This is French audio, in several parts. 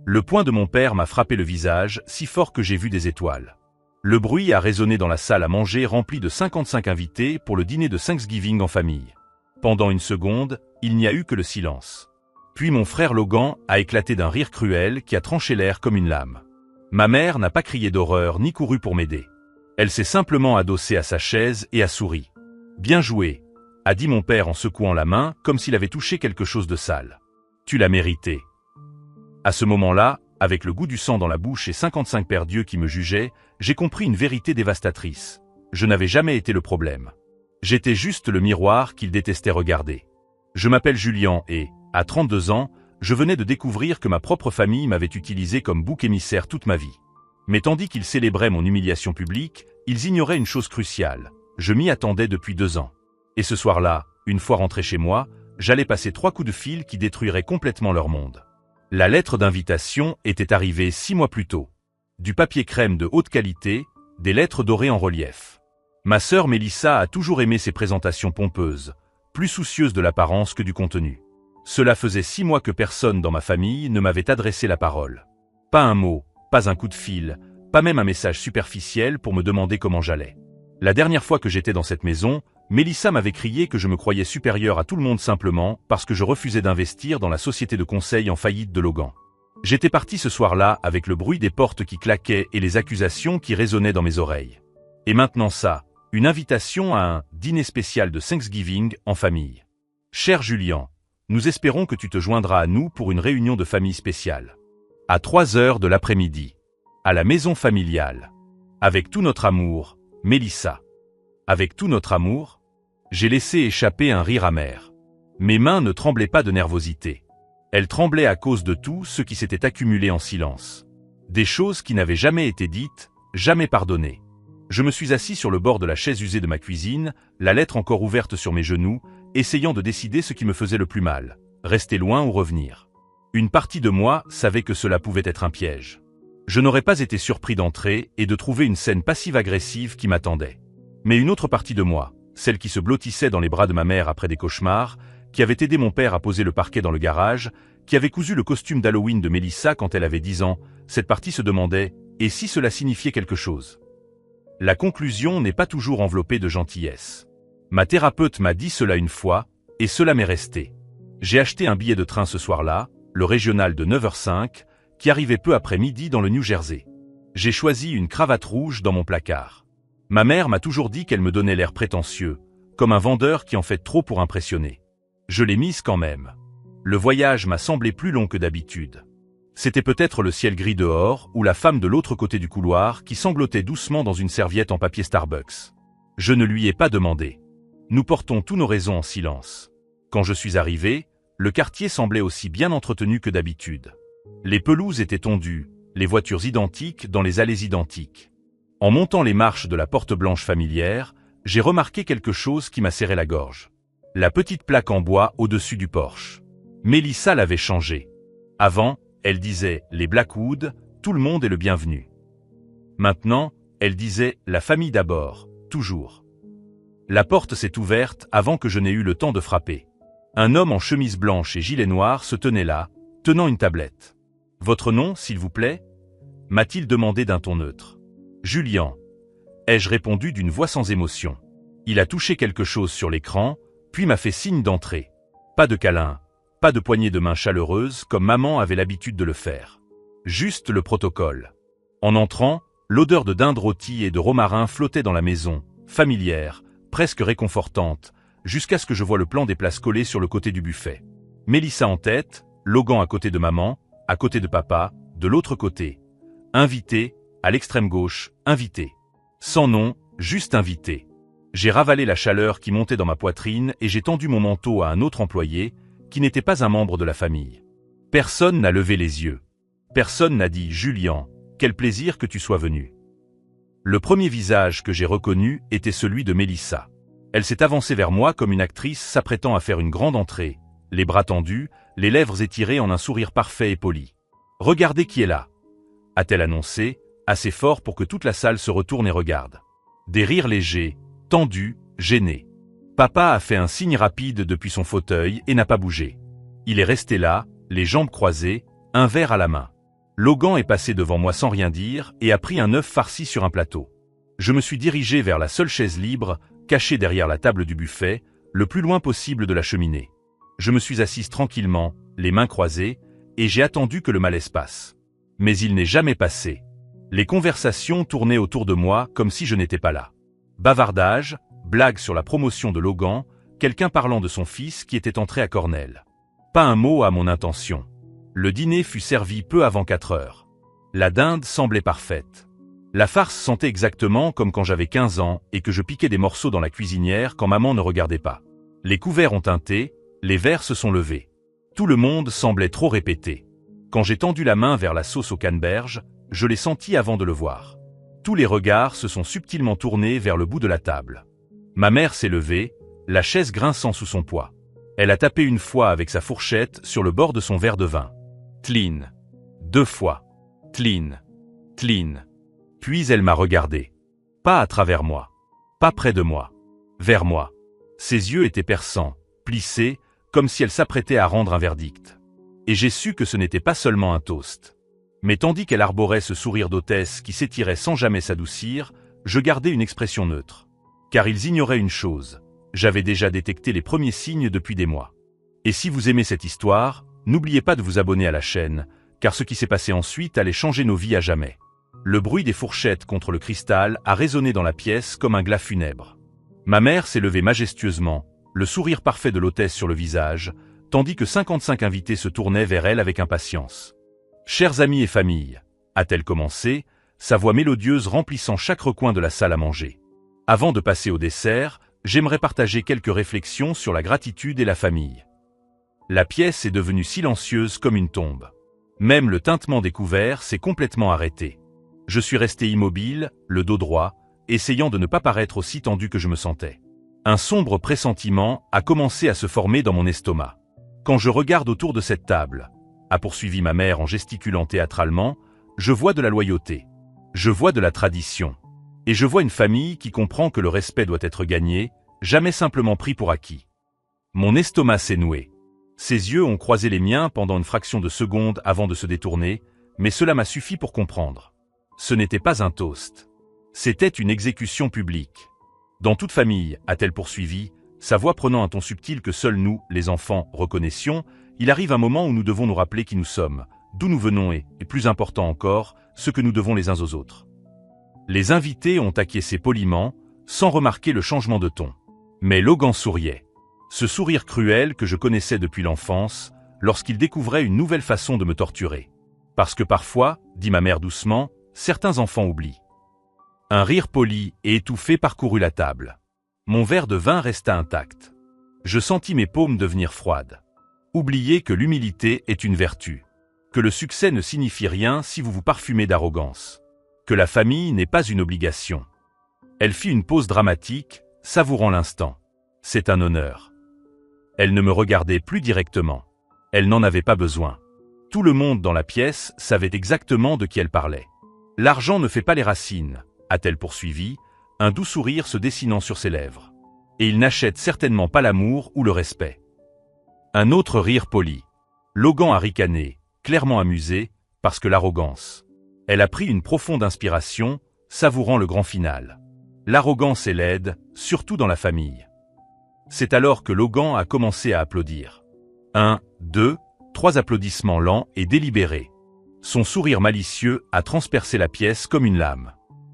Le poing de mon père m'a frappé le visage, si fort que j'ai vu des étoiles. Le bruit a résonné dans la salle à manger remplie de 55 invités pour le dîner de Thanksgiving en famille. Pendant une seconde, il n'y a eu que le silence. Puis mon frère Logan a éclaté d'un rire cruel qui a tranché l'air comme une lame. Ma mère n'a pas crié d'horreur ni couru pour m'aider. Elle s'est simplement adossée à sa chaise et a souri. « Bien joué », a dit mon père en secouant la main comme s'il avait touché quelque chose de sale. « Tu l'as mérité. » À ce moment-là, avec le goût du sang dans la bouche et 55 paires d'yeux qui me jugeaient, j'ai compris une vérité dévastatrice. Je n'avais jamais été le problème. J'étais juste le miroir qu'il détestait regarder. Je m'appelle Julian et, à 32 ans, je venais de découvrir que ma propre famille m'avait utilisé comme bouc émissaire toute ma vie. Mais tandis qu'ils célébraient mon humiliation publique, ils ignoraient une chose cruciale. Je m'y attendais depuis 2 ans. Et ce soir-là, une fois rentré chez moi, j'allais passer 3 coups de fil qui détruiraient complètement leur monde. La lettre d'invitation était arrivée 6 mois plus tôt. Du papier crème de haute qualité, des lettres dorées en relief. Ma sœur Mélissa a toujours aimé ces présentations pompeuses, plus soucieuse de l'apparence que du contenu. Cela faisait 6 mois que personne dans ma famille ne m'avait adressé la parole. Pas un mot, pas un coup de fil, pas même un message superficiel pour me demander comment j'allais. La dernière fois que j'étais dans cette maison, Mélissa m'avait crié que je me croyais supérieur à tout le monde simplement parce que je refusais d'investir dans la société de conseil en faillite de Logan. J'étais parti ce soir-là avec le bruit des portes qui claquaient et les accusations qui résonnaient dans mes oreilles. Et maintenant ça, une invitation à un dîner spécial de Thanksgiving en famille. Cher Julian, nous espérons que tu te joindras à nous pour une réunion de famille spéciale. À 3 heures de l'après-midi. À la maison familiale. Avec tout notre amour, Mélissa. Avec tout notre amour, j'ai laissé échapper un rire amer. Mes mains ne tremblaient pas de nervosité. Elles tremblaient à cause de tout ce qui s'était accumulé en silence. Des choses qui n'avaient jamais été dites, jamais pardonnées. Je me suis assis sur le bord de la chaise usée de ma cuisine, la lettre encore ouverte sur mes genoux, essayant de décider ce qui me faisait le plus mal, rester loin ou revenir. Une partie de moi savait que cela pouvait être un piège. Je n'aurais pas été surpris d'entrer et de trouver une scène passive-agressive qui m'attendait. Mais une autre partie de moi, celle qui se blottissait dans les bras de ma mère après des cauchemars, qui avait aidé mon père à poser le parquet dans le garage, qui avait cousu le costume d'Halloween de Mélissa quand elle avait 10 ans, cette partie se demandait « et si cela signifiait quelque chose ?» La conclusion n'est pas toujours enveloppée de gentillesse. Ma thérapeute m'a dit cela une fois, et cela m'est resté. J'ai acheté un billet de train ce soir-là, le régional de 9h05, qui arrivait peu après midi dans le New Jersey. J'ai choisi une cravate rouge dans mon placard. Ma mère m'a toujours dit qu'elle me donnait l'air prétentieux, comme un vendeur qui en fait trop pour impressionner. Je l'ai mise quand même. Le voyage m'a semblé plus long que d'habitude. C'était peut-être le ciel gris dehors ou la femme de l'autre côté du couloir qui sanglotait doucement dans une serviette en papier Starbucks. Je ne lui ai pas demandé. Nous portons tous nos raisons en silence. Quand je suis arrivé, le quartier semblait aussi bien entretenu que d'habitude. Les pelouses étaient tondues, les voitures identiques dans les allées identiques. En montant les marches de la porte blanche familière, j'ai remarqué quelque chose qui m'a serré la gorge. La petite plaque en bois au-dessus du porche. Mélissa l'avait changée. Avant, elle disait « les Blackwood, tout le monde est le bienvenu ». Maintenant, elle disait « la famille d'abord, toujours ». La porte s'est ouverte avant que je n'ai eu le temps de frapper. Un homme en chemise blanche et gilet noir se tenait là, tenant une tablette. « Votre nom, s'il vous plaît » m'a-t-il demandé d'un ton neutre. « Julian » ai-je répondu d'une voix sans émotion. Il a touché quelque chose sur l'écran, puis m'a fait signe d'entrer. Pas de câlin, pas de poignée de main chaleureuse comme maman avait l'habitude de le faire. Juste le protocole. En entrant, l'odeur de dinde rôtie et de romarin flottait dans la maison, familière, presque réconfortante, jusqu'à ce que je voie le plan des places collées sur le côté du buffet. Mélissa en tête, Logan à côté de maman, à côté de papa, de l'autre côté. Invité, à l'extrême gauche, invité. Sans nom, juste invité. J'ai ravalé la chaleur qui montait dans ma poitrine et j'ai tendu mon manteau à un autre employé, qui n'était pas un membre de la famille. Personne n'a levé les yeux. Personne n'a dit « Julian, quel plaisir que tu sois venu ». Le premier visage que j'ai reconnu était celui de Mélissa. Elle s'est avancée vers moi comme une actrice s'apprêtant à faire une grande entrée, les bras tendus, les lèvres étirées en un sourire parfait et poli. « Regardez qui est là !» a-t-elle annoncé, assez fort pour que toute la salle se retourne et regarde. Des rires légers, tendus, gênés. Papa a fait un signe rapide depuis son fauteuil et n'a pas bougé. Il est resté là, les jambes croisées, un verre à la main. Logan est passé devant moi sans rien dire et a pris un œuf farci sur un plateau. Je me suis dirigé vers la seule chaise libre, cachée derrière la table du buffet, le plus loin possible de la cheminée. Je me suis assise tranquillement, les mains croisées, et j'ai attendu que le malaise passe. Mais il n'est jamais passé. Les conversations tournaient autour de moi comme si je n'étais pas là. Bavardage, blagues sur la promotion de Logan, quelqu'un parlant de son fils qui était entré à Cornell. Pas un mot à mon intention. Le dîner fut servi peu avant 4 heures. La dinde semblait parfaite. La farce sentait exactement comme quand j'avais 15 ans et que je piquais des morceaux dans la cuisinière quand maman ne regardait pas. Les couverts ont teinté, les verres se sont levés. Tout le monde semblait trop répété. Quand j'ai tendu la main vers la sauce au canneberge, je l'ai senti avant de le voir. Tous les regards se sont subtilement tournés vers le bout de la table. Ma mère s'est levée, la chaise grinçant sous son poids. Elle a tapé une fois avec sa fourchette sur le bord de son verre de vin. Clean. 2 fois. Clean. Clean. Puis elle m'a regardé. Pas à travers moi. Pas près de moi. Vers moi. Ses yeux étaient perçants, plissés, comme si elle s'apprêtait à rendre un verdict. Et j'ai su que ce n'était pas seulement un toast. Mais tandis qu'elle arborait ce sourire d'hôtesse qui s'étirait sans jamais s'adoucir, je gardais une expression neutre. Car ils ignoraient une chose. J'avais déjà détecté les premiers signes depuis des mois. Et si vous aimez cette histoire, n'oubliez pas de vous abonner à la chaîne, car ce qui s'est passé ensuite allait changer nos vies à jamais. Le bruit des fourchettes contre le cristal a résonné dans la pièce comme un glas funèbre. Ma mère s'est levée majestueusement, le sourire parfait de l'hôtesse sur le visage, tandis que 55 invités se tournaient vers elle avec impatience. « Chers amis et familles », a-t-elle commencé, sa voix mélodieuse remplissant chaque recoin de la salle à manger. Avant de passer au dessert, j'aimerais partager quelques réflexions sur la gratitude et la famille. La pièce est devenue silencieuse comme une tombe. Même le tintement des couverts s'est complètement arrêté. Je suis resté immobile, le dos droit, essayant de ne pas paraître aussi tendu que je me sentais. Un sombre pressentiment a commencé à se former dans mon estomac. Quand je regarde autour de cette table, a poursuivi ma mère en gesticulant théâtralement, je vois de la loyauté. Je vois de la tradition. Et je vois une famille qui comprend que le respect doit être gagné, jamais simplement pris pour acquis. Mon estomac s'est noué. Ses yeux ont croisé les miens pendant une fraction de seconde avant de se détourner, mais cela m'a suffi pour comprendre. Ce n'était pas un toast. C'était une exécution publique. Dans toute famille, a-t-elle poursuivi, sa voix prenant un ton subtil que seuls nous, les enfants, reconnaissions, il arrive un moment où nous devons nous rappeler qui nous sommes, d'où nous venons et plus important encore, ce que nous devons les uns aux autres. Les invités ont acquiescé poliment, sans remarquer le changement de ton. Mais Logan souriait. Ce sourire cruel que je connaissais depuis l'enfance, lorsqu'il découvrait une nouvelle façon de me torturer. Parce que parfois, dit ma mère doucement, certains enfants oublient. Un rire poli et étouffé parcourut la table. Mon verre de vin resta intact. Je sentis mes paumes devenir froides. Oubliez que l'humilité est une vertu. Que le succès ne signifie rien si vous vous parfumez d'arrogance. Que la famille n'est pas une obligation. Elle fit une pause dramatique, savourant l'instant. C'est un honneur. Elle ne me regardait plus directement. Elle n'en avait pas besoin. Tout le monde dans la pièce savait exactement de qui elle parlait. L'argent ne fait pas les racines, a-t-elle poursuivi, un doux sourire se dessinant sur ses lèvres. Et il n'achète certainement pas l'amour ou le respect. Un autre rire poli. Logan a ricané, clairement amusé, parce que l'arrogance. Elle a pris une profonde inspiration, savourant le grand final. L'arrogance est laide, surtout dans la famille. C'est alors que Logan a commencé à applaudir. 1, 2, 3 applaudissements lents et délibérés. Son sourire malicieux a transpercé la pièce comme une lame.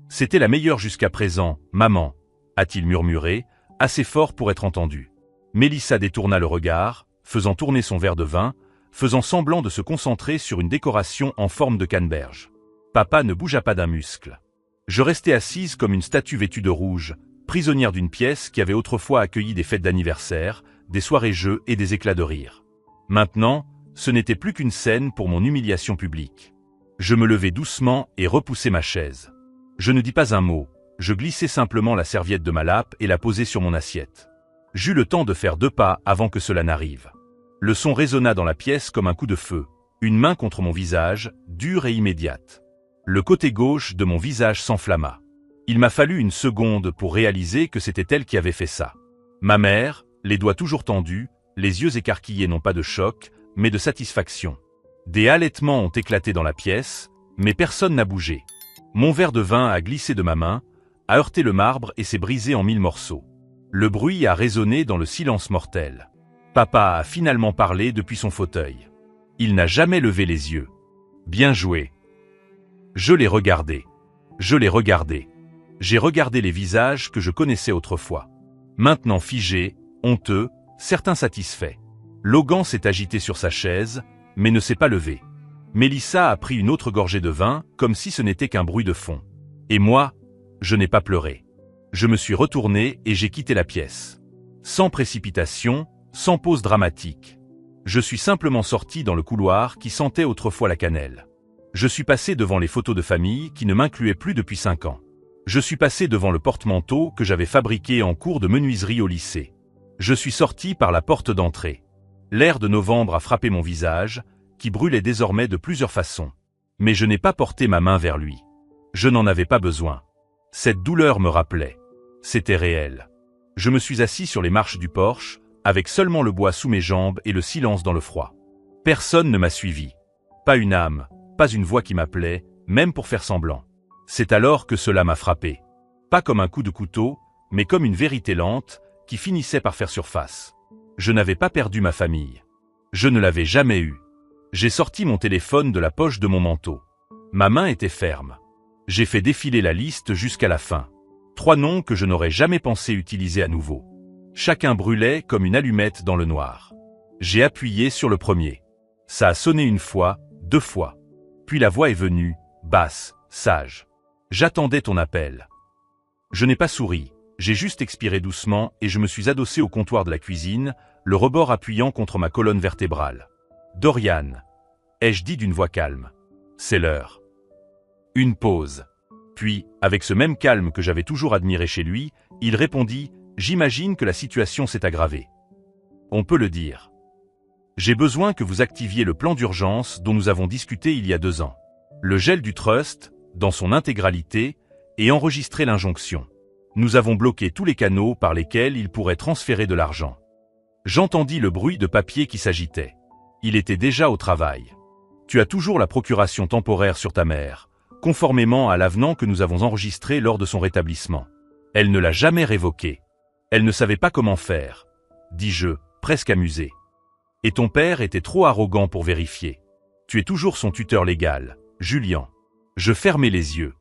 C'était la meilleure jusqu'à présent, maman, a-t-il murmuré, assez fort pour être entendu. Mélissa détourna le regard, faisant tourner son verre de vin, faisant semblant de se concentrer sur une décoration en forme de canneberge. Papa ne bougea pas d'un muscle. Je restais assise comme une statue vêtue de rouge, prisonnière d'une pièce qui avait autrefois accueilli des fêtes d'anniversaire, des soirées-jeux et des éclats de rire. Maintenant, ce n'était plus qu'une scène pour mon humiliation publique. Je me levai doucement et repoussai ma chaise. Je ne dis pas un mot, je glissai simplement la serviette de ma lappe et la posai sur mon assiette. J'eus le temps de faire 2 pas avant que cela n'arrive. Le son résonna dans la pièce comme un coup de feu, une main contre mon visage, dure et immédiate. Le côté gauche de mon visage s'enflamma. Il m'a fallu une seconde pour réaliser que c'était elle qui avait fait ça. Ma mère, les doigts toujours tendus, les yeux écarquillés non pas de choc, mais de satisfaction. Des halètements ont éclaté dans la pièce, mais personne n'a bougé. Mon verre de vin a glissé de ma main, a heurté le marbre et s'est brisé en 1000 morceaux. Le bruit a résonné dans le silence mortel. Papa a finalement parlé depuis son fauteuil. Il n'a jamais levé les yeux. Bien joué. Je l'ai regardé. Je l'ai regardé. J'ai regardé les visages que je connaissais autrefois. Maintenant figés, honteux, certains satisfaits. Logan s'est agité sur sa chaise, mais ne s'est pas levé. Mélissa a pris une autre gorgée de vin, comme si ce n'était qu'un bruit de fond. Et moi, je n'ai pas pleuré. Je me suis retourné et j'ai quitté la pièce. Sans précipitation, sans pause dramatique. Je suis simplement sorti dans le couloir qui sentait autrefois la cannelle. Je suis passé devant les photos de famille qui ne m'incluaient plus depuis 5 ans. Je suis passé devant le porte-manteau que j'avais fabriqué en cours de menuiserie au lycée. Je suis sorti par la porte d'entrée. L'air de novembre a frappé mon visage, qui brûlait désormais de plusieurs façons. Mais je n'ai pas porté ma main vers lui. Je n'en avais pas besoin. Cette douleur me rappelait. C'était réel. Je me suis assis sur les marches du porche, avec seulement le bois sous mes jambes et le silence dans le froid. Personne ne m'a suivi. Pas une âme, pas une voix qui m'appelait, même pour faire semblant. C'est alors que cela m'a frappé. Pas comme un coup de couteau, mais comme une vérité lente, qui finissait par faire surface. Je n'avais pas perdu ma famille. Je ne l'avais jamais eue. J'ai sorti mon téléphone de la poche de mon manteau. Ma main était ferme. J'ai fait défiler la liste jusqu'à la fin. 3 noms que je n'aurais jamais pensé utiliser à nouveau. Chacun brûlait comme une allumette dans le noir. J'ai appuyé sur le premier. Ça a sonné 1 fois, 2 fois. Puis la voix est venue, basse, sage. J'attendais ton appel. Je n'ai pas souri, j'ai juste expiré doucement et je me suis adossé au comptoir de la cuisine, le rebord appuyant contre ma colonne vertébrale. Dorian, ai-je dit d'une voix calme. C'est l'heure. Une pause. Puis, avec ce même calme que j'avais toujours admiré chez lui, il répondit « J'imagine que la situation s'est aggravée. On peut le dire. J'ai besoin que vous activiez le plan d'urgence dont nous avons discuté il y a 2 ans. Le gel du trust, dans son intégralité, et enregistrer l'injonction. Nous avons bloqué tous les canaux par lesquels il pourrait transférer de l'argent. » J'entendis le bruit de papier qui s'agitait. Il était déjà au travail. Tu as toujours la procuration temporaire sur ta mère, conformément à l'avenant que nous avons enregistré lors de son rétablissement. Elle ne l'a jamais révoqué. Elle ne savait pas comment faire, dis-je, presque amusé. Et ton père était trop arrogant pour vérifier. Tu es toujours son tuteur légal, Julian. Je fermai les yeux.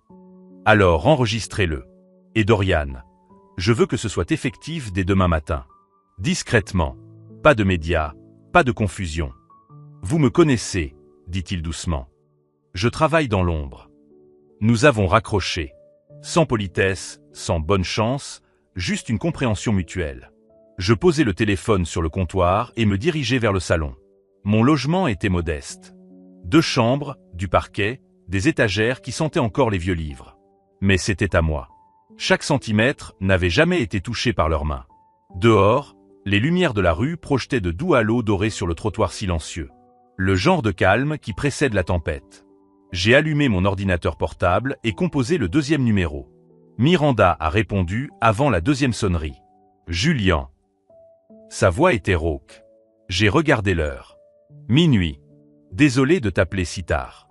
Alors enregistrez-le. Et Dorian, je veux que ce soit effectif dès demain matin. Discrètement. Pas de médias, pas de confusion. Vous me connaissez, dit-il doucement. Je travaille dans l'ombre. Nous avons raccroché. Sans politesse, sans bonne chance, juste une compréhension mutuelle. Je posai le téléphone sur le comptoir et me dirigeai vers le salon. Mon logement était modeste. 2 chambres, du parquet, des étagères qui sentaient encore les vieux livres. Mais c'était à moi. Chaque centimètre n'avait jamais été touché par leurs mains. Dehors, les lumières de la rue projetaient de doux halos dorés sur le trottoir silencieux. Le genre de calme qui précède la tempête. J'ai allumé mon ordinateur portable et composé le 2e numéro. Miranda a répondu avant la 2e sonnerie. Julian. Sa voix était rauque. J'ai regardé l'heure. Minuit. Désolé de t'appeler si tard.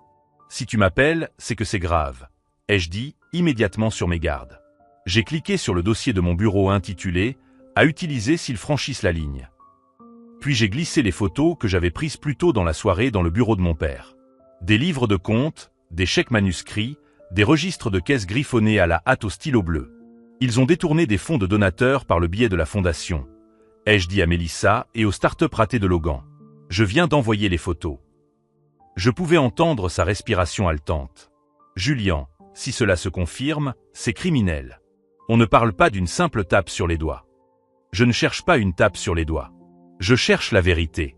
Si tu m'appelles, c'est que c'est grave, ai-je dit, immédiatement sur mes gardes. J'ai cliqué sur le dossier de mon bureau intitulé « À utiliser s'ils franchissent la ligne ». Puis j'ai glissé les photos que j'avais prises plus tôt dans la soirée dans le bureau de mon père. Des livres de comptes, des chèques manuscrits, des registres de caisses griffonnés à la hâte au stylo bleu. Ils ont détourné des fonds de donateurs par le biais de la fondation, ai-je dit à Mélissa et aux start-up ratés de Logan. Je viens d'envoyer les photos. Je pouvais entendre sa respiration haletante. Julian, si cela se confirme, c'est criminel. On ne parle pas d'une simple tape sur les doigts. Je ne cherche pas une tape sur les doigts. Je cherche la vérité.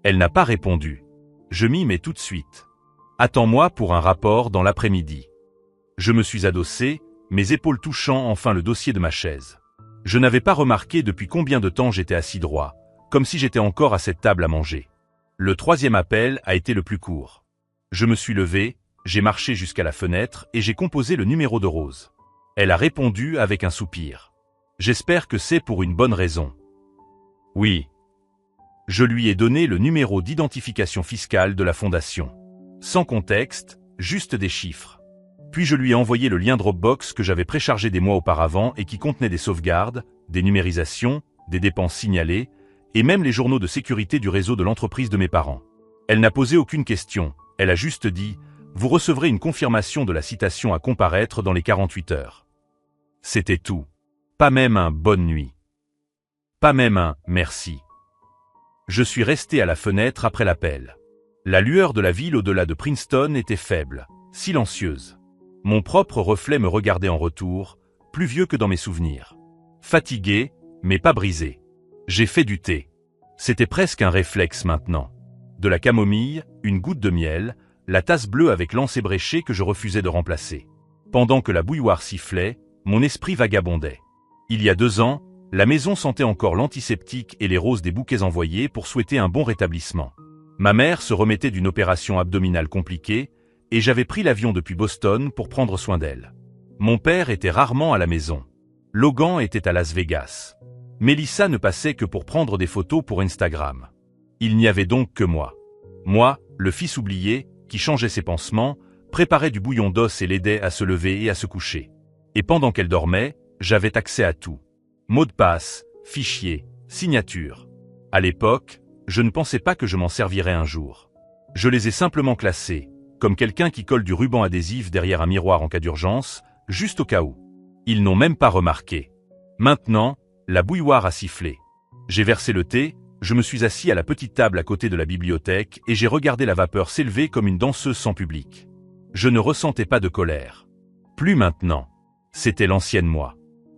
Elle n'a pas répondu. Je m'y mets tout de suite. Attends-moi pour un rapport dans l'après-midi. Je me suis adossé, mes épaules touchant enfin le dossier de ma chaise. Je n'avais pas remarqué depuis combien de temps j'étais assis droit, comme si j'étais encore à cette table à manger. Le 3e appel a été le plus court. Je me suis levé, j'ai marché jusqu'à la fenêtre et j'ai composé le numéro de Rose. Elle a répondu avec un soupir. J'espère que c'est pour une bonne raison. Oui. Je lui ai donné le numéro d'identification fiscale de la fondation. Sans contexte, juste des chiffres. Puis je lui ai envoyé le lien Dropbox que j'avais préchargé des mois auparavant et qui contenait des sauvegardes, des numérisations, des dépenses signalées, et même les journaux de sécurité du réseau de l'entreprise de mes parents. Elle n'a posé aucune question, elle a juste dit « Vous recevrez une confirmation de la citation à comparaître dans les 48 heures ». C'était tout. Pas même un « bonne nuit ». Pas même un « merci ». Je suis resté à la fenêtre après l'appel. La lueur de la ville au-delà de Princeton était faible, silencieuse. Mon propre reflet me regardait en retour, plus vieux que dans mes souvenirs. Fatigué, mais pas brisé. J'ai fait du thé. C'était presque un réflexe maintenant. De la camomille, une goutte de miel, la tasse bleue avec l'anse ébréchée que je refusais de remplacer. Pendant que la bouilloire sifflait, mon esprit vagabondait. Il y a 2 ans, la maison sentait encore l'antiseptique et les roses des bouquets envoyés pour souhaiter un bon rétablissement. Ma mère se remettait d'une opération abdominale compliquée, et j'avais pris l'avion depuis Boston pour prendre soin d'elle. Mon père était rarement à la maison. Logan était à Las Vegas. Mélissa ne passait que pour prendre des photos pour Instagram. Il n'y avait donc que moi. Moi, le fils oublié, qui changeait ses pansements, préparait du bouillon d'os et l'aidait à se lever et à se coucher. Et pendant qu'elle dormait, j'avais accès à tout. Mot de passe, fichier, signature. À l'époque, je ne pensais pas que je m'en servirais un jour. Je les ai simplement classés, comme quelqu'un qui colle du ruban adhésif derrière un miroir en cas d'urgence, juste au cas où. Ils n'ont même pas remarqué. Maintenant, la bouilloire a sifflé. J'ai versé le thé, je me suis assis à la petite table à côté de la bibliothèque et j'ai regardé la vapeur s'élever comme une danseuse sans public. Je ne ressentais pas de colère. Plus maintenant. C'était l'ancienne moi.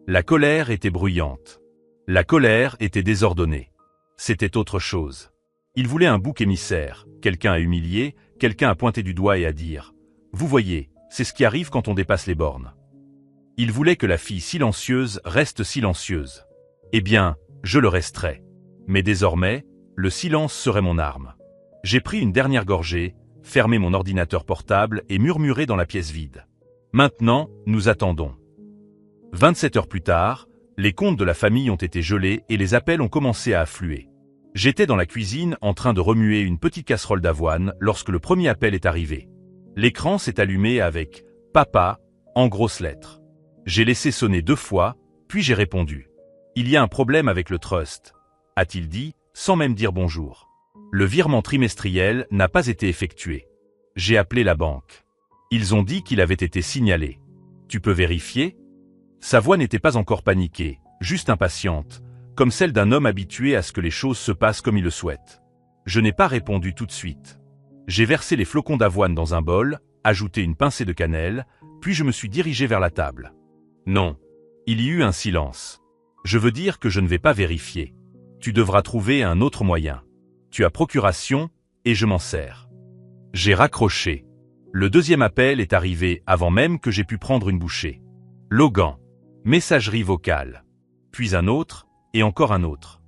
La colère était bruyante. La colère était désordonnée. C'était autre chose. Il voulait un bouc émissaire, quelqu'un à humilier, quelqu'un à pointer du doigt et à dire « Vous voyez, c'est ce qui arrive quand on dépasse les bornes ». Il voulait que la fille silencieuse reste silencieuse. Eh bien, je le resterai. Mais désormais, le silence serait mon arme. J'ai pris une dernière gorgée, fermé mon ordinateur portable et murmuré dans la pièce vide. Maintenant, nous attendons. 27 heures plus tard, les comptes de la famille ont été gelés et les appels ont commencé à affluer. J'étais dans la cuisine en train de remuer une petite casserole d'avoine lorsque le premier appel est arrivé. L'écran s'est allumé avec « Papa » en grosses lettres. J'ai laissé sonner 2 fois, puis j'ai répondu. Il y a un problème avec le trust, a-t-il dit, sans même dire bonjour. Le virement trimestriel n'a pas été effectué. J'ai appelé la banque. Ils ont dit qu'il avait été signalé. Tu peux vérifier ? Sa voix n'était pas encore paniquée, juste impatiente, comme celle d'un homme habitué à ce que les choses se passent comme il le souhaite. Je n'ai pas répondu tout de suite. J'ai versé les flocons d'avoine dans un bol, ajouté une pincée de cannelle, puis je me suis dirigé vers la table. Non. Il y eut un silence. Je veux dire que je ne vais pas vérifier. Tu devras trouver un autre moyen. Tu as procuration, et je m'en sers. J'ai raccroché. Le deuxième appel est arrivé avant même que j'ai pu prendre une bouchée. Logan. Messagerie vocale. Puis un autre, et encore un autre.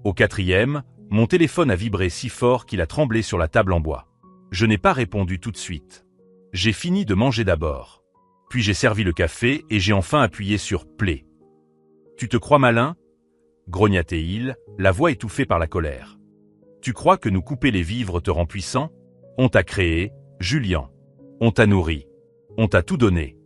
Au 4e, mon téléphone a vibré si fort qu'il a tremblé sur la table en bois. Je n'ai pas répondu tout de suite. J'ai fini de manger d'abord. Puis j'ai servi le café et j'ai enfin appuyé sur « Play ». « Tu te crois malin ?» grognatait-il, la voix étouffée par la colère. « Tu crois que nous couper les vivres te rend puissant ? On t'a créé, Julian. On t'a nourri. On t'a tout donné.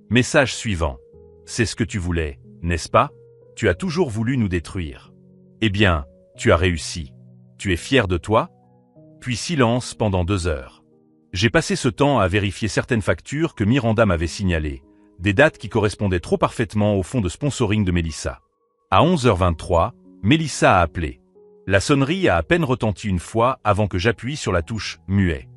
Message suivant. C'est ce que tu voulais, n'est-ce pas ? Tu as toujours voulu nous détruire. Eh bien, tu as réussi. Tu es fier de toi ? Puis silence pendant 2 heures. J'ai passé ce temps à vérifier certaines factures que Miranda m'avait signalées, des dates qui correspondaient trop parfaitement au fonds de sponsoring de Mélissa. À 11h23, Mélissa a appelé. La sonnerie a à peine retenti une fois avant que j'appuie sur la touche « Muet ».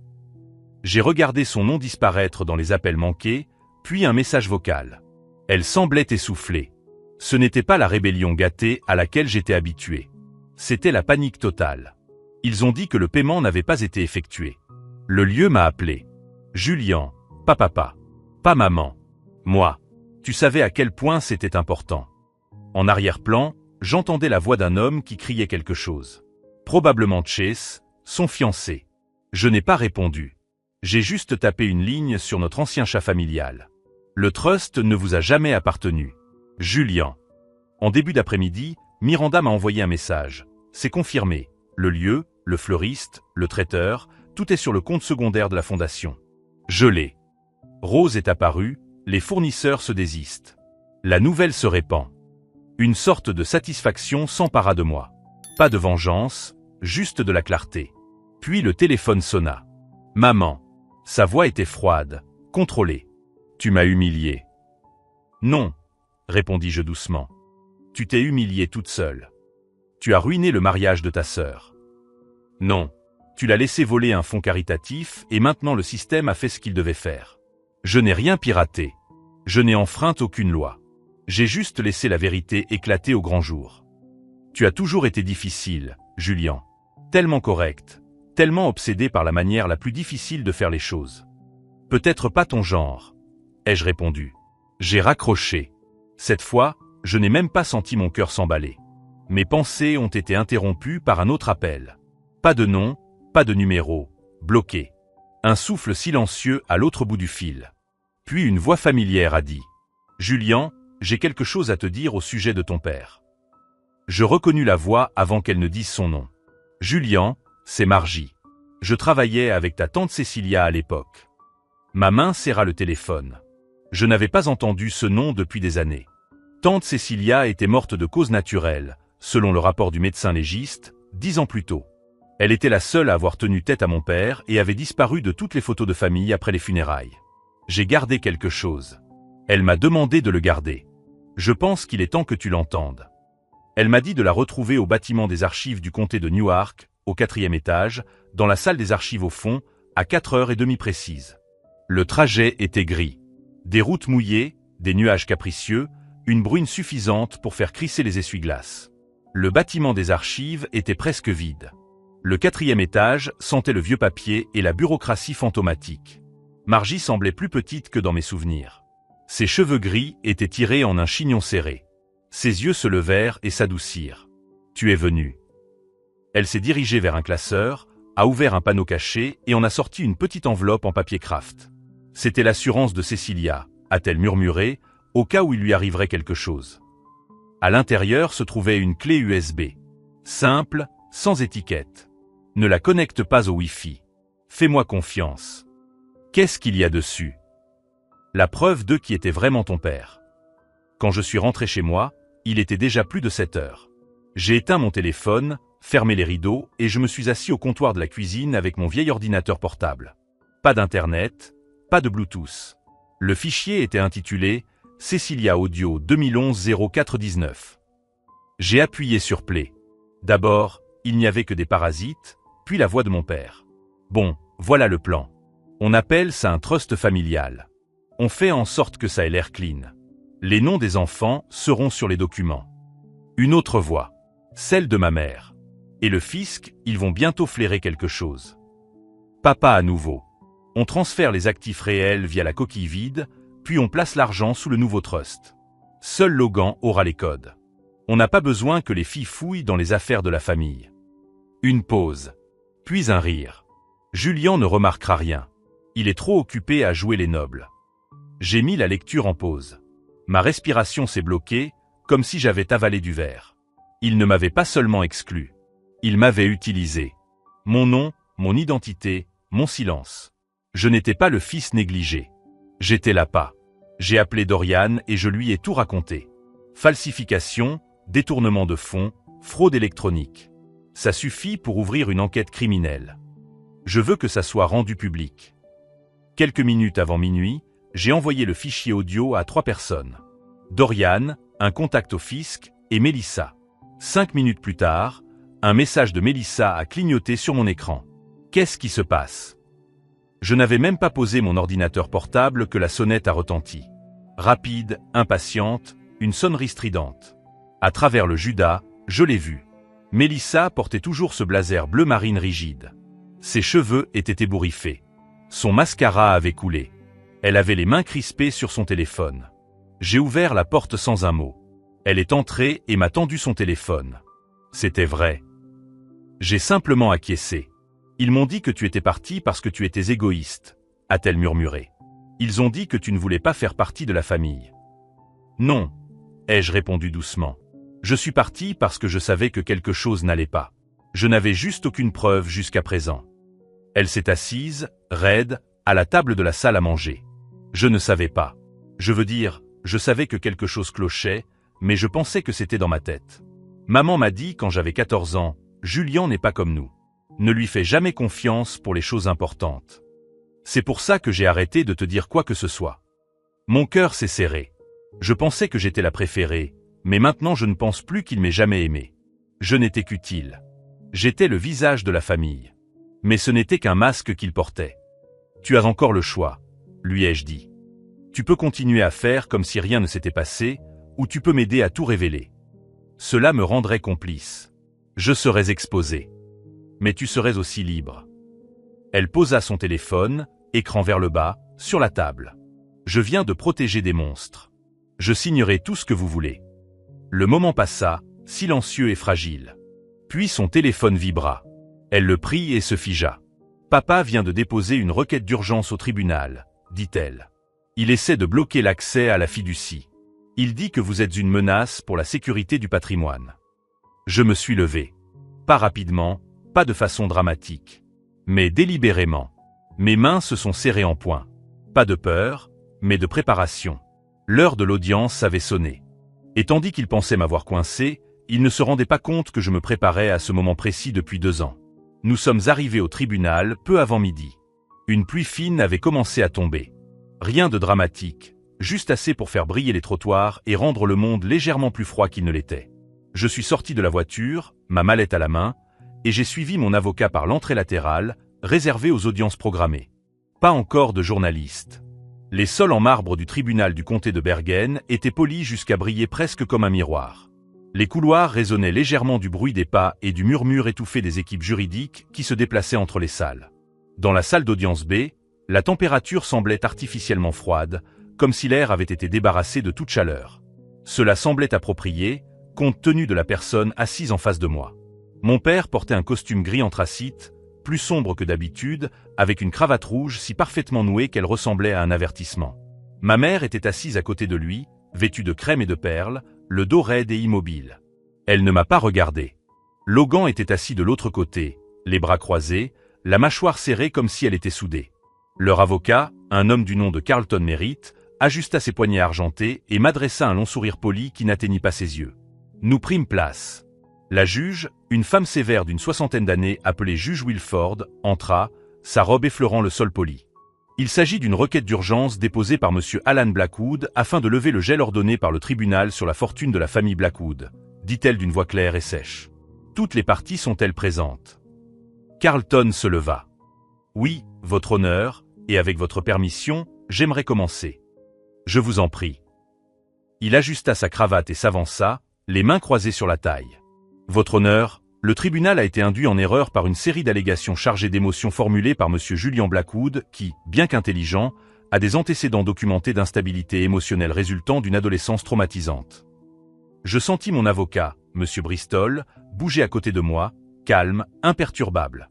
J'ai regardé son nom disparaître dans les appels manqués, puis un message vocal. Elle semblait essoufflée. Ce n'était pas la rébellion gâtée à laquelle j'étais habitué. C'était la panique totale. Ils ont dit que le paiement n'avait pas été effectué. Le lieu m'a appelé. Julian, pas papa, pas maman. Moi. Tu savais à quel point c'était important. En arrière-plan, j'entendais la voix d'un homme qui criait quelque chose. Probablement Chase, son fiancé. Je n'ai pas répondu. J'ai juste tapé une ligne sur notre ancien chat familial. Le trust ne vous a jamais appartenu. Julian. En début d'après-midi, Miranda m'a envoyé un message. C'est confirmé. Le lieu, le fleuriste, le traiteur, tout est sur le compte secondaire de la fondation. Je l'ai. Rose est apparue, les fournisseurs se désistent. La nouvelle se répand. Une sorte de satisfaction s'empara de moi. Pas de vengeance, juste de la clarté. Puis le téléphone sonna. Maman. Sa voix était froide, contrôlée. Tu m'as humilié. Non, répondis-je doucement. Tu t'es humiliée toute seule. Tu as ruiné le mariage de ta sœur. Non, tu l'as laissé voler un fonds caritatif et maintenant le système a fait ce qu'il devait faire. Je n'ai rien piraté. Je n'ai enfreint aucune loi. J'ai juste laissé la vérité éclater au grand jour. Tu as toujours été difficile, Julien. Tellement correct, tellement obsédé par la manière la plus difficile de faire les choses. Peut-être pas ton genre, ai-je répondu. J'ai raccroché. Cette fois, je n'ai même pas senti mon cœur s'emballer. Mes pensées ont été interrompues par un autre appel. Pas de nom, pas de numéro, bloqué. Un souffle silencieux à l'autre bout du fil. Puis une voix familière a dit « Julien, j'ai quelque chose à te dire au sujet de ton père. » Je reconnus la voix avant qu'elle ne dise son nom. « Julien, c'est Margie. Je travaillais avec ta tante Cécilia à l'époque. » Ma main serra le téléphone. Je n'avais pas entendu ce nom depuis des années. Tante Cécilia était morte de cause naturelle, selon le rapport du médecin légiste, 10 ans plus tôt. Elle était la seule à avoir tenu tête à mon père et avait disparu de toutes les photos de famille après les funérailles. J'ai gardé quelque chose. Elle m'a demandé de le garder. Je pense qu'il est temps que tu l'entendes. Elle m'a dit de la retrouver au bâtiment des archives du comté de Newark, au 4e étage, dans la salle des archives au fond, à 4h30 précises. Le trajet était gris. Des routes mouillées, des nuages capricieux, une bruine suffisante pour faire crisser les essuie-glaces. Le bâtiment des archives était presque vide. Le 4e étage sentait le vieux papier et la bureaucratie fantomatique. Margie semblait plus petite que dans mes souvenirs. Ses cheveux gris étaient tirés en un chignon serré. Ses yeux se levèrent et s'adoucirent. « Tu es venu. » Elle s'est dirigée vers un classeur, a ouvert un panneau caché et en a sorti une petite enveloppe en papier craft. C'était l'assurance de Cécilia, a-t-elle murmuré, au cas où il lui arriverait quelque chose. À l'intérieur se trouvait une clé USB. Simple, sans étiquette. Ne la connecte pas au Wi-Fi. Fais-moi confiance. Qu'est-ce qu'il y a dessus? La preuve de qui était vraiment ton père. Quand je suis rentré chez moi, il était déjà plus de 7 heures. J'ai éteint mon téléphone, fermé les rideaux et je me suis assis au comptoir de la cuisine avec mon vieil ordinateur portable. Pas d'internet, pas de Bluetooth. Le fichier était intitulé « Cécilia Audio 2011-04-19 ». J'ai appuyé sur Play. D'abord, il n'y avait que des parasites, puis la voix de mon père. Bon, voilà le plan. On appelle ça un trust familial. On fait en sorte que ça ait l'air clean. Les noms des enfants seront sur les documents. Une autre voix, celle de ma mère. Et le fisc, ils vont bientôt flairer quelque chose. Papa à nouveau. On transfère les actifs réels via la coquille vide, puis on place l'argent sous le nouveau trust. Seul Logan aura les codes. On n'a pas besoin que les filles fouillent dans les affaires de la famille. Une pause. Puis un rire. Julien ne remarquera rien. Il est trop occupé à jouer les nobles. J'ai mis la lecture en pause. Ma respiration s'est bloquée, comme si j'avais avalé du verre. Il ne m'avait pas seulement exclu. Il m'avait utilisé. Mon nom, mon identité, mon silence. Je n'étais pas le fils négligé. J'étais l'appât. J'ai appelé Dorian et je lui ai tout raconté. Falsification, détournement de fonds, fraude électronique. Ça suffit pour ouvrir une enquête criminelle. Je veux que ça soit rendu public. Quelques minutes avant minuit, j'ai envoyé le fichier audio à 3 personnes. Dorian, un contact au fisc, et Mélissa. 5 minutes plus tard, un message de Mélissa a clignoté sur mon écran. Qu'est-ce qui se passe? Je n'avais même pas posé mon ordinateur portable que la sonnette a retenti. Rapide, impatiente, une sonnerie stridente. À travers le Judas, je l'ai vue. Mélissa portait toujours ce blazer bleu marine rigide. Ses cheveux étaient ébouriffés. Son mascara avait coulé. Elle avait les mains crispées sur son téléphone. J'ai ouvert la porte sans un mot. Elle est entrée et m'a tendu son téléphone. C'était vrai. J'ai simplement acquiescé. Ils m'ont dit que tu étais parti parce que tu étais égoïste, a-t-elle murmuré. Ils ont dit que tu ne voulais pas faire partie de la famille. Non, ai-je répondu doucement. Je suis parti parce que je savais que quelque chose n'allait pas. Je n'avais juste aucune preuve jusqu'à présent. Elle s'est assise, raide, à la table de la salle à manger. Je ne savais pas. Je veux dire, je savais que quelque chose clochait, mais je pensais que c'était dans ma tête. Maman m'a dit quand j'avais 14 ans, Julian n'est pas comme nous. Ne lui fais jamais confiance pour les choses importantes. C'est pour ça que j'ai arrêté de te dire quoi que ce soit. Mon cœur s'est serré. Je pensais que j'étais la préférée, mais maintenant je ne pense plus qu'il m'ait jamais aimé. Je n'étais qu'utile. J'étais le visage de la famille. Mais ce n'était qu'un masque qu'il portait. Tu as encore le choix, lui ai-je dit. Tu peux continuer à faire comme si rien ne s'était passé, ou tu peux m'aider à tout révéler. Cela me rendrait complice. Je serais exposé. Mais tu serais aussi libre. Elle posa son téléphone, écran vers le bas, sur la table. Je viens de protéger des monstres. Je signerai tout ce que vous voulez. Le moment passa, silencieux et fragile. Puis son téléphone vibra. Elle le prit et se figea. Papa vient de déposer une requête d'urgence au tribunal, dit-elle. Il essaie de bloquer l'accès à la fiducie. Il dit que vous êtes une menace pour la sécurité du patrimoine. Je me suis levé. Pas rapidement, pas de façon dramatique, mais délibérément. Mes mains se sont serrées en poing. Pas de peur, mais de préparation. L'heure de l'audience avait sonné. Et tandis qu'il pensait m'avoir coincé, il ne se rendait pas compte que je me préparais à ce moment précis depuis 2 ans. Nous sommes arrivés au tribunal peu avant midi. Une pluie fine avait commencé à tomber. Rien de dramatique, juste assez pour faire briller les trottoirs et rendre le monde légèrement plus froid qu'il ne l'était. Je suis sorti de la voiture, ma mallette à la main, et j'ai suivi mon avocat par l'entrée latérale, réservée aux audiences programmées. Pas encore de journalistes. Les sols en marbre du tribunal du comté de Bergen étaient polis jusqu'à briller presque comme un miroir. Les couloirs résonnaient légèrement du bruit des pas et du murmure étouffé des équipes juridiques qui se déplaçaient entre les salles. Dans la salle d'audience B, la température semblait artificiellement froide, comme si l'air avait été débarrassé de toute chaleur. Cela semblait approprié, compte tenu de la personne assise en face de moi. Mon père portait un costume gris anthracite, plus sombre que d'habitude, avec une cravate rouge si parfaitement nouée qu'elle ressemblait à un avertissement. Ma mère était assise à côté de lui, vêtue de crème et de perles, le dos raide et immobile. Elle ne m'a pas regardé. Logan était assis de l'autre côté, les bras croisés, la mâchoire serrée comme si elle était soudée. Leur avocat, un homme du nom de Carlton Merritt, ajusta ses poignets argentés et m'adressa un long sourire poli qui n'atteignit pas ses yeux. Nous prîmes place. La juge, une femme sévère d'une 60aine d'années appelée juge Wilford, entra, sa robe effleurant le sol poli. Il s'agit d'une requête d'urgence déposée par M. Alan Blackwood afin de lever le gel ordonné par le tribunal sur la fortune de la famille Blackwood, dit-elle d'une voix claire et sèche. Toutes les parties sont-elles présentes? Carlton se leva. Oui, votre honneur, et avec votre permission, j'aimerais commencer. Je vous en prie. Il ajusta sa cravate et s'avança, les mains croisées sur la taille. Votre honneur, le tribunal a été induit en erreur par une série d'allégations chargées d'émotions formulées par M. Julian Blackwood qui, bien qu'intelligent, a des antécédents documentés d'instabilité émotionnelle résultant d'une adolescence traumatisante. Je sentis mon avocat, M. Bristol, bouger à côté de moi, calme, imperturbable.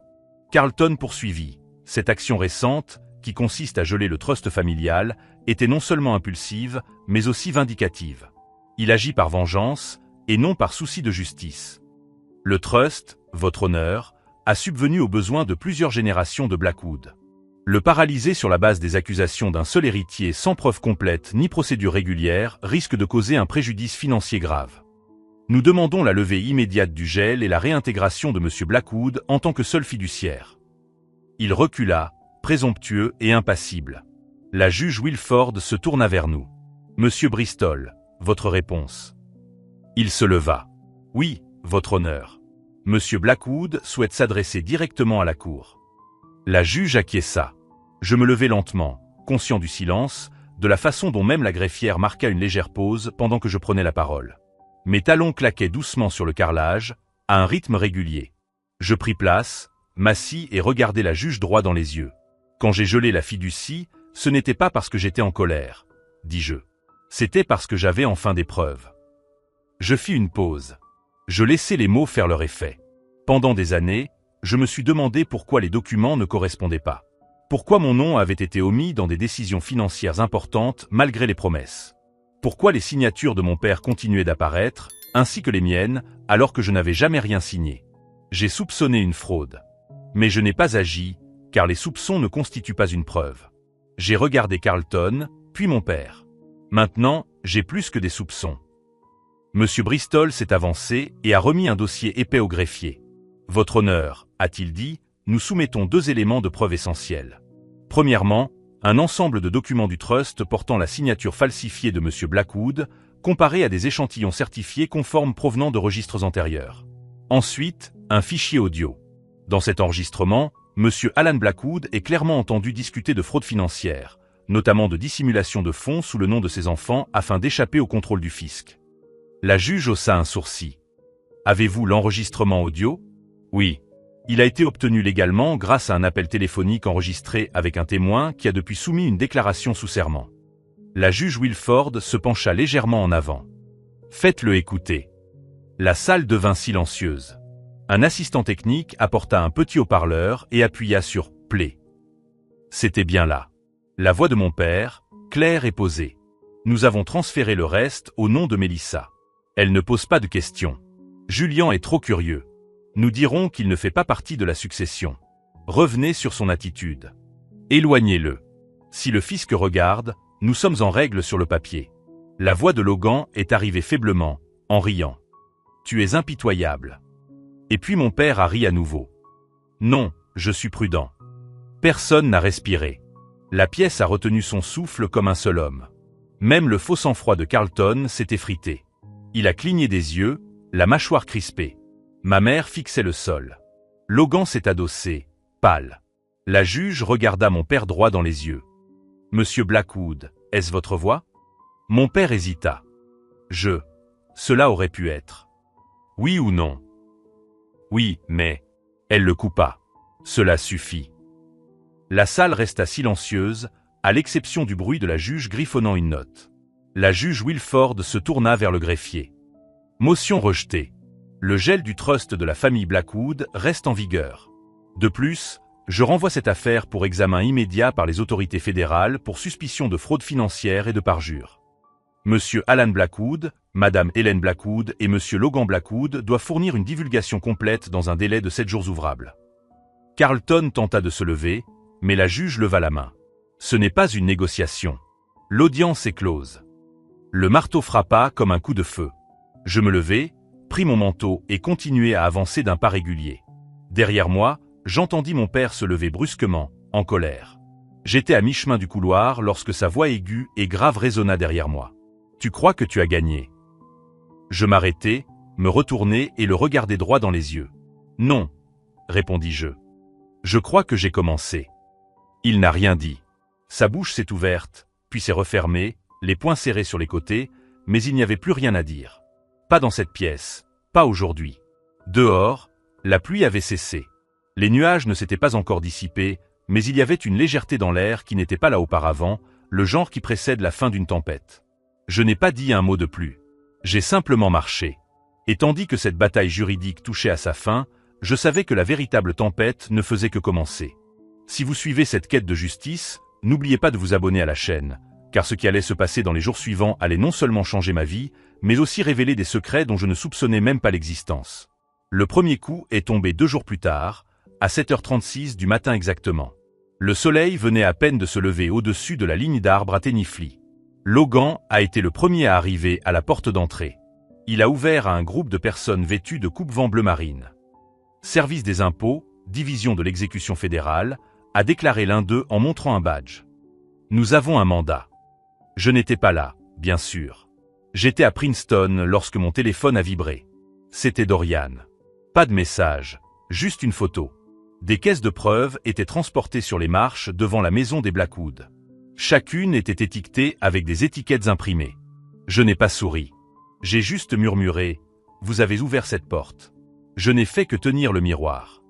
Carlton poursuivit. Cette action récente, qui consiste à geler le trust familial, était non seulement impulsive, mais aussi vindicative. Il agit par vengeance, et non par souci de justice. Le trust, votre honneur, a subvenu aux besoins de plusieurs générations de Blackwood. Le paralyser sur la base des accusations d'un seul héritier sans preuve complète ni procédure régulière risque de causer un préjudice financier grave. Nous demandons la levée immédiate du gel et la réintégration de M. Blackwood en tant que seul fiduciaire. Il recula, présomptueux et impassible. La juge Wilford se tourna vers nous. Monsieur Bristol, votre réponse. Il se leva. Oui, votre honneur. Monsieur Blackwood souhaite s'adresser directement à la cour. La juge acquiesça. Je me levai lentement, conscient du silence, de la façon dont même la greffière marqua une légère pause pendant que je prenais la parole. Mes talons claquaient doucement sur le carrelage, à un rythme régulier. Je pris place, m'assis et regardai la juge droit dans les yeux. Quand j'ai gelé la fiducie, ce n'était pas parce que j'étais en colère, dis-je. C'était parce que j'avais enfin des preuves. Je fis une pause. Je laissai les mots faire leur effet. Pendant des années, je me suis demandé pourquoi les documents ne correspondaient pas. Pourquoi mon nom avait été omis dans des décisions financières importantes malgré les promesses. Pourquoi les signatures de mon père continuaient d'apparaître, ainsi que les miennes, alors que je n'avais jamais rien signé. J'ai soupçonné une fraude. Mais je n'ai pas agi, car les soupçons ne constituent pas une preuve. J'ai regardé Carlton, puis mon père. Maintenant, j'ai plus que des soupçons. Monsieur Bristol s'est avancé et a remis un dossier épais au greffier. Votre honneur, a-t-il dit, nous soumettons 2 éléments de preuve essentiels. Premièrement, un ensemble de documents du trust portant la signature falsifiée de Monsieur Blackwood, comparé à des échantillons certifiés conformes provenant de registres antérieurs. Ensuite, un fichier audio. Dans cet enregistrement, Monsieur Alan Blackwood est clairement entendu discuter de fraude financière, notamment de dissimulation de fonds sous le nom de ses enfants afin d'échapper au contrôle du fisc. La juge haussa un sourcil. Avez-vous l'enregistrement audio? Oui. Il a été obtenu légalement grâce à un appel téléphonique enregistré avec un témoin qui a depuis soumis une déclaration sous serment. La juge Wilford se pencha légèrement en avant. Faites-le écouter. La salle devint silencieuse. Un assistant technique apporta un petit haut-parleur et appuya sur « Play ». C'était bien là. La voix de mon père, claire et posée. Nous avons transféré le reste au nom de Mélissa. Elle ne pose pas de questions. Julian est trop curieux. Nous dirons qu'il ne fait pas partie de la succession. Revenez sur son attitude. Éloignez-le. Si le fisc regarde, nous sommes en règle sur le papier. La voix de Logan est arrivée faiblement, en riant. Tu es impitoyable. Et puis mon père a ri à nouveau. Non, je suis prudent. Personne n'a respiré. La pièce a retenu son souffle comme un seul homme. Même le faux sang-froid de Carlton s'est effrité. Il a cligné des yeux, la mâchoire crispée. Ma mère fixait le sol. Logan s'est adossé, pâle. La juge regarda mon père droit dans les yeux. Monsieur Blackwood, est-ce votre voix? Mon père hésita. Cela aurait pu être. Oui ou non? Oui, mais... Elle le coupa. Cela suffit. La salle resta silencieuse, à l'exception du bruit de la juge griffonnant une note. La juge Wilford se tourna vers le greffier. Motion rejetée. Le gel du trust de la famille Blackwood reste en vigueur. De plus, je renvoie cette affaire pour examen immédiat par les autorités fédérales pour suspicion de fraude financière et de parjure. Monsieur Alan Blackwood, Madame Helen Blackwood et Monsieur Logan Blackwood doivent fournir une divulgation complète dans un délai de 7 jours ouvrables. Carlton tenta de se lever, mais la juge leva la main. Ce n'est pas une négociation. L'audience est close. Le marteau frappa comme un coup de feu. Je me levai, pris mon manteau et continuai à avancer d'un pas régulier. Derrière moi, j'entendis mon père se lever brusquement, en colère. J'étais à mi-chemin du couloir lorsque sa voix aiguë et grave résonna derrière moi. « Tu crois que tu as gagné ?» Je m'arrêtai, me retournai et le regardai droit dans les yeux. « Non, » répondis-je. « Je crois que j'ai commencé. » Il n'a rien dit. Sa bouche s'est ouverte, puis s'est refermée, les poings serrés sur les côtés, mais il n'y avait plus rien à dire. Pas dans cette pièce, pas aujourd'hui. Dehors, la pluie avait cessé. Les nuages ne s'étaient pas encore dissipés, mais il y avait une légèreté dans l'air qui n'était pas là auparavant, le genre qui précède la fin d'une tempête. Je n'ai pas dit un mot de plus. J'ai simplement marché. Et tandis que cette bataille juridique touchait à sa fin, je savais que la véritable tempête ne faisait que commencer. Si vous suivez cette quête de justice, n'oubliez pas de vous abonner à la chaîne, car ce qui allait se passer dans les jours suivants allait non seulement changer ma vie, mais aussi révéler des secrets dont je ne soupçonnais même pas l'existence. Le premier coup est tombé 2 jours plus tard, à 7h36 du matin exactement. Le soleil venait à peine de se lever au-dessus de la ligne d'arbres à Tennyfly. Logan a été le premier à arriver à la porte d'entrée. Il a ouvert à un groupe de personnes vêtues de coupe-vent bleu marine. Service des impôts, division de l'exécution fédérale, a déclaré l'un d'eux en montrant un badge. Nous avons un mandat. Je n'étais pas là, bien sûr. J'étais à Princeton lorsque mon téléphone a vibré. C'était Dorian. Pas de message, juste une photo. Des caisses de preuves étaient transportées sur les marches devant la maison des Blackwood. Chacune était étiquetée avec des étiquettes imprimées. Je n'ai pas souri. J'ai juste murmuré « Vous avez ouvert cette porte ». Je n'ai fait que tenir le miroir.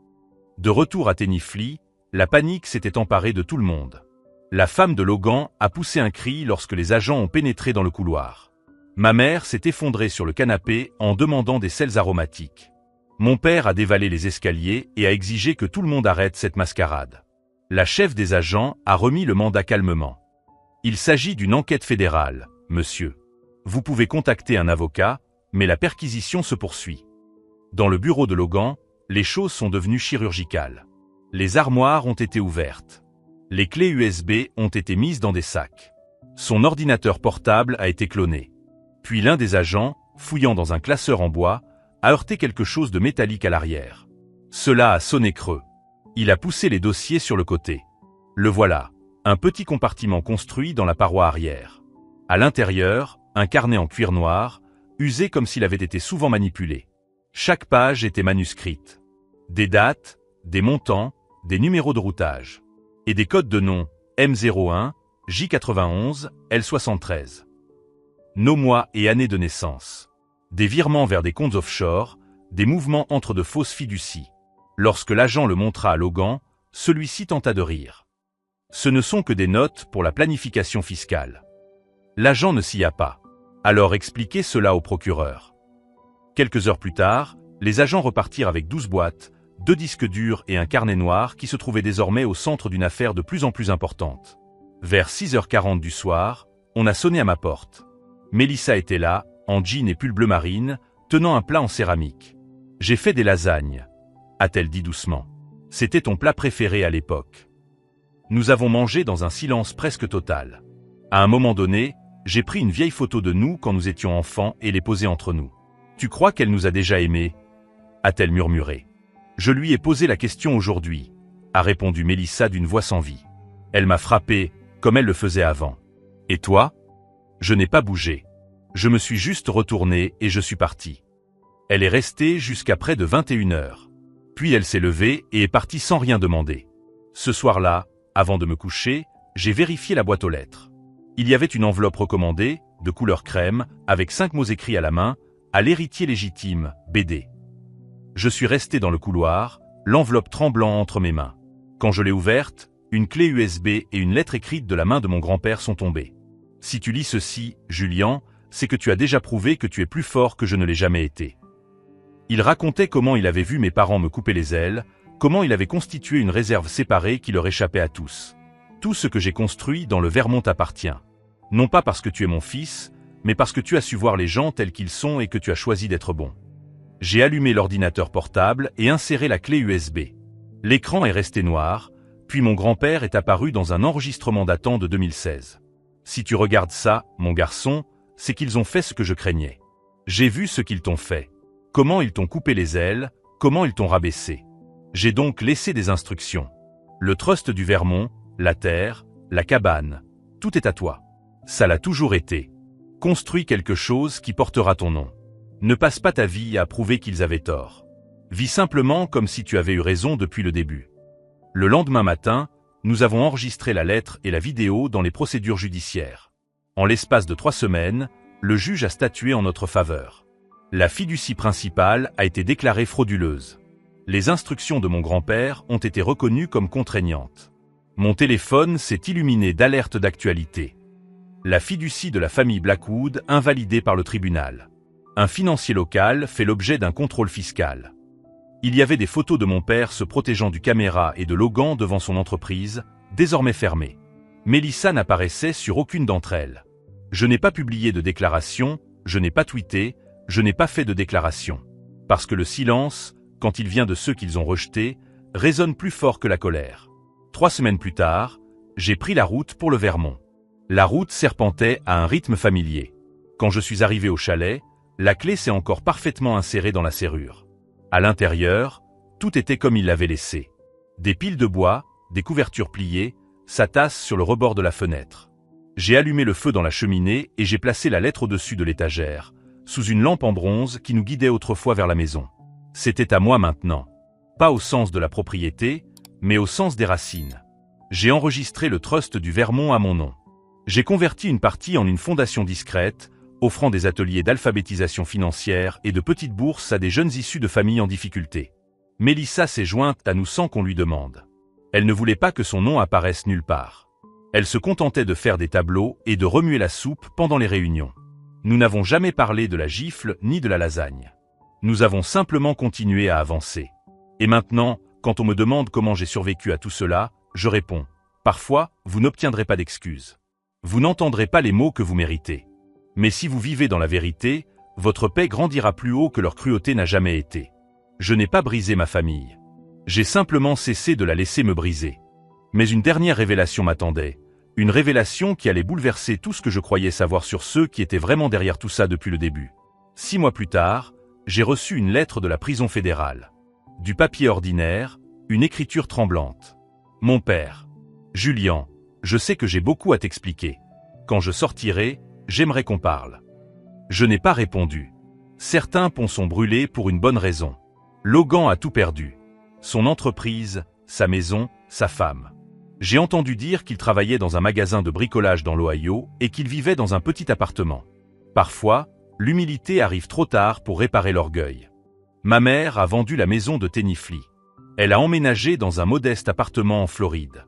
De retour à Tennyfly, la panique s'était emparée de tout le monde. La femme de Logan a poussé un cri lorsque les agents ont pénétré dans le couloir. Ma mère s'est effondrée sur le canapé en demandant des sels aromatiques. Mon père a dévalé les escaliers et a exigé que tout le monde arrête cette mascarade. La chef des agents a remis le mandat calmement. Il s'agit d'une enquête fédérale, monsieur. Vous pouvez contacter un avocat, mais la perquisition se poursuit. Dans le bureau de Logan, Les choses sont devenues chirurgicales. Les armoires ont été ouvertes. Les clés USB ont été mises dans des sacs. Son ordinateur portable a été cloné. Puis l'un des agents, fouillant dans un classeur en bois, a heurté quelque chose de métallique à l'arrière. Cela a sonné creux. Il a poussé les dossiers sur le côté. Le voilà, un petit compartiment construit dans la paroi arrière. À l'intérieur, un carnet en cuir noir, usé comme s'il avait été souvent manipulé. Chaque page était manuscrite. Des dates, des montants, des numéros de routage. Et des codes de nom M01, J91, L73. Nos mois et années de naissance. Des virements vers des comptes offshore, des mouvements entre de fausses fiducies. Lorsque l'agent le montra à Logan, celui-ci tenta de rire. Ce ne sont que des notes pour la planification fiscale. L'agent ne s'y a pas. Alors expliquez cela au procureur. Quelques heures plus tard, les agents repartirent avec 12 boîtes, 2 disques durs et un carnet noir qui se trouvait désormais au centre d'une affaire de plus en plus importante. Vers 6h40 du soir, on a sonné à ma porte. Mélissa était là, en jean et pull bleu marine, tenant un plat en céramique. « J'ai fait des lasagnes », a-t-elle dit doucement. « C'était ton plat préféré à l'époque. » Nous avons mangé dans un silence presque total. À un moment donné, j'ai pris une vieille photo de nous quand nous étions enfants et l'ai posée entre nous. « Tu crois qu'elle nous a déjà aimés ?» a-t-elle murmuré. « Je lui ai posé la question aujourd'hui », a répondu Mélissa d'une voix sans vie. Elle m'a frappé, comme elle le faisait avant. « Et toi ?» Je n'ai pas bougé. Je me suis juste retourné et je suis parti. Elle est restée jusqu'à près de 21h. Puis elle s'est levée et est partie sans rien demander. Ce soir-là, avant de me coucher, j'ai vérifié la boîte aux lettres. Il y avait une enveloppe recommandée, de couleur crème, avec 5 mots écrits à la main, à l'héritier légitime, BD. Je suis resté dans le couloir, l'enveloppe tremblant entre mes mains. Quand je l'ai ouverte, une clé USB et une lettre écrite de la main de mon grand-père sont tombées. Si tu lis ceci, Julian, c'est que tu as déjà prouvé que tu es plus fort que je ne l'ai jamais été. Il racontait comment il avait vu mes parents me couper les ailes, comment il avait constitué une réserve séparée qui leur échappait à tous. Tout ce que j'ai construit dans le Vermont t'appartient. Non pas parce que tu es mon fils, mais parce que tu as su voir les gens tels qu'ils sont et que tu as choisi d'être bon. J'ai allumé l'ordinateur portable et inséré la clé USB. L'écran est resté noir, puis mon grand-père est apparu dans un enregistrement datant de 2016. Si tu regardes ça, mon garçon, c'est qu'ils ont fait ce que je craignais. J'ai vu ce qu'ils t'ont fait. Comment ils t'ont coupé les ailes, comment ils t'ont rabaissé. J'ai donc laissé des instructions. Le trust du Vermont, la terre, la cabane, tout est à toi. Ça l'a toujours été. Construis quelque chose qui portera ton nom. Ne passe pas ta vie à prouver qu'ils avaient tort. Vis simplement comme si tu avais eu raison depuis le début. Le lendemain matin, nous avons enregistré la lettre et la vidéo dans les procédures judiciaires. En l'espace de 3 semaines, le juge a statué en notre faveur. La fiducie principale a été déclarée frauduleuse. Les instructions de mon grand-père ont été reconnues comme contraignantes. Mon téléphone s'est illuminé d'alertes d'actualité. La fiducie de la famille Blackwood invalidée par le tribunal. Un financier local fait l'objet d'un contrôle fiscal. Il y avait des photos de mon père se protégeant du caméra et de Logan devant son entreprise, désormais fermée. Mélissa n'apparaissait sur aucune d'entre elles. Je n'ai pas publié de déclaration, je n'ai pas tweeté, je n'ai pas fait de déclaration. Parce que le silence, quand il vient de ceux qu'ils ont rejetés, résonne plus fort que la colère. 3 semaines plus tard, j'ai pris la route pour le Vermont. La route serpentait à un rythme familier. Quand je suis arrivé au chalet, la clé s'est encore parfaitement insérée dans la serrure. À l'intérieur, tout était comme il l'avait laissé. Des piles de bois, des couvertures pliées, sa tasse sur le rebord de la fenêtre. J'ai allumé le feu dans la cheminée et j'ai placé la lettre au-dessus de l'étagère, sous une lampe en bronze qui nous guidait autrefois vers la maison. C'était à moi maintenant. Pas au sens de la propriété, mais au sens des racines. J'ai enregistré le trust du Vermont à mon nom. J'ai converti une partie en une fondation discrète, offrant des ateliers d'alphabétisation financière et de petites bourses à des jeunes issus de familles en difficulté. Mélissa s'est jointe à nous sans qu'on lui demande. Elle ne voulait pas que son nom apparaisse nulle part. Elle se contentait de faire des tableaux et de remuer la soupe pendant les réunions. Nous n'avons jamais parlé de la gifle ni de la lasagne. Nous avons simplement continué à avancer. Et maintenant, quand on me demande comment j'ai survécu à tout cela, je réponds « Parfois, vous n'obtiendrez pas d'excuses. Vous n'entendrez pas les mots que vous méritez. Mais si vous vivez dans la vérité, votre paix grandira plus haut que leur cruauté n'a jamais été. Je n'ai pas brisé ma famille. J'ai simplement cessé de la laisser me briser. Mais une dernière révélation m'attendait. Une révélation qui allait bouleverser tout ce que je croyais savoir sur ceux qui étaient vraiment derrière tout ça depuis le début. 6 mois plus tard, j'ai reçu une lettre de la prison fédérale. Du papier ordinaire, une écriture tremblante. Mon père. Julian, je sais que j'ai beaucoup à t'expliquer. Quand je sortirai, j'aimerais qu'on parle. Je n'ai pas répondu. Certains ponts sont brûlés pour une bonne raison. Logan a tout perdu. Son entreprise, sa maison, sa femme. J'ai entendu dire qu'il travaillait dans un magasin de bricolage dans l'Ohio et qu'il vivait dans un petit appartement. Parfois, l'humilité arrive trop tard pour réparer l'orgueil. Ma mère a vendu la maison de Tenifly. Elle a emménagé dans un modeste appartement en Floride.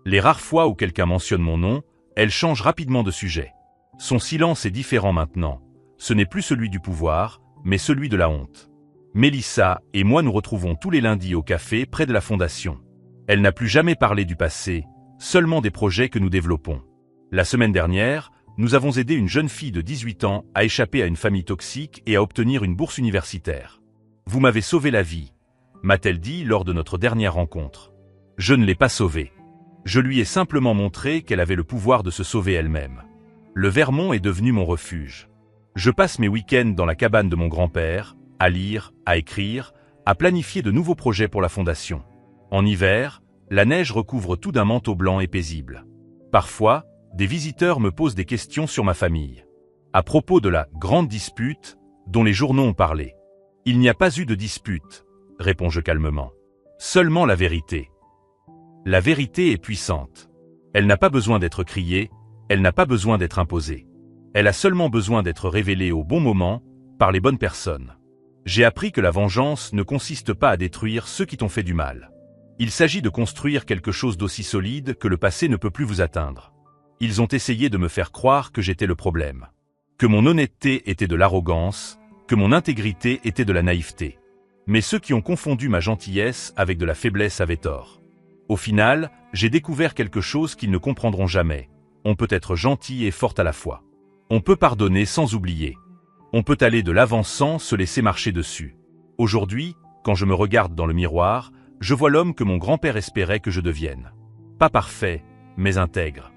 Les rares fois où quelqu'un mentionne mon nom, elle change rapidement de sujet. Son silence est différent maintenant. Ce n'est plus celui du pouvoir, mais celui de la honte. Mélissa et moi nous retrouvons tous les lundis au café près de la fondation. Elle n'a plus jamais parlé du passé, seulement des projets que nous développons. La semaine dernière, nous avons aidé une jeune fille de 18 ans à échapper à une famille toxique et à obtenir une bourse universitaire. Vous m'avez sauvé la vie, m'a-t-elle dit lors de notre dernière rencontre. Je ne l'ai pas sauvée. Je lui ai simplement montré qu'elle avait le pouvoir de se sauver elle-même. Le Vermont est devenu mon refuge. Je passe mes week-ends dans la cabane de mon grand-père, à lire, à écrire, à planifier de nouveaux projets pour la fondation. En hiver, la neige recouvre tout d'un manteau blanc et paisible. Parfois, des visiteurs me posent des questions sur ma famille. À propos de la grande dispute dont les journaux ont parlé. Il n'y a pas eu de dispute, réponds-je calmement. Seulement la vérité. La vérité est puissante. Elle n'a pas besoin d'être criée, elle n'a pas besoin d'être imposée. Elle a seulement besoin d'être révélée au bon moment, par les bonnes personnes. J'ai appris que la vengeance ne consiste pas à détruire ceux qui t'ont fait du mal. Il s'agit de construire quelque chose d'aussi solide que le passé ne peut plus vous atteindre. Ils ont essayé de me faire croire que j'étais le problème. Que mon honnêteté était de l'arrogance, que mon intégrité était de la naïveté. Mais ceux qui ont confondu ma gentillesse avec de la faiblesse avaient tort. Au final, j'ai découvert quelque chose qu'ils ne comprendront jamais. On peut être gentil et fort à la fois. On peut pardonner sans oublier. On peut aller de l'avant sans se laisser marcher dessus. Aujourd'hui, quand je me regarde dans le miroir, je vois l'homme que mon grand-père espérait que je devienne. Pas parfait, mais intègre.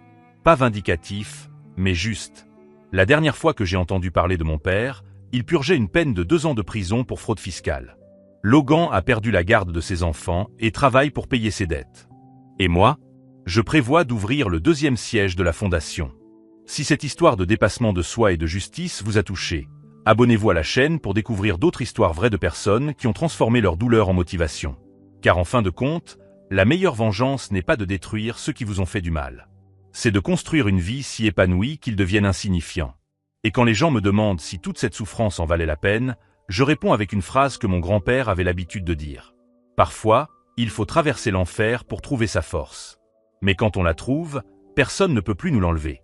Pas vindicatif, mais juste. La dernière fois que j'ai entendu parler de mon père, il purgeait une peine de 2 ans de prison pour fraude fiscale. Logan a perdu la garde de ses enfants et travaille pour payer ses dettes. Et moi, je prévois d'ouvrir le 2e siège de la fondation. Si cette histoire de dépassement de soi et de justice vous a touché, abonnez-vous à la chaîne pour découvrir d'autres histoires vraies de personnes qui ont transformé leur douleur en motivation. Car en fin de compte, la meilleure vengeance n'est pas de détruire ceux qui vous ont fait du mal. C'est de construire une vie si épanouie qu'ils deviennent insignifiants. Et quand les gens me demandent si toute cette souffrance en valait la peine, je réponds avec une phrase que mon grand-père avait l'habitude de dire. Parfois, il faut traverser l'enfer pour trouver sa force. Mais quand on la trouve, personne ne peut plus nous l'enlever.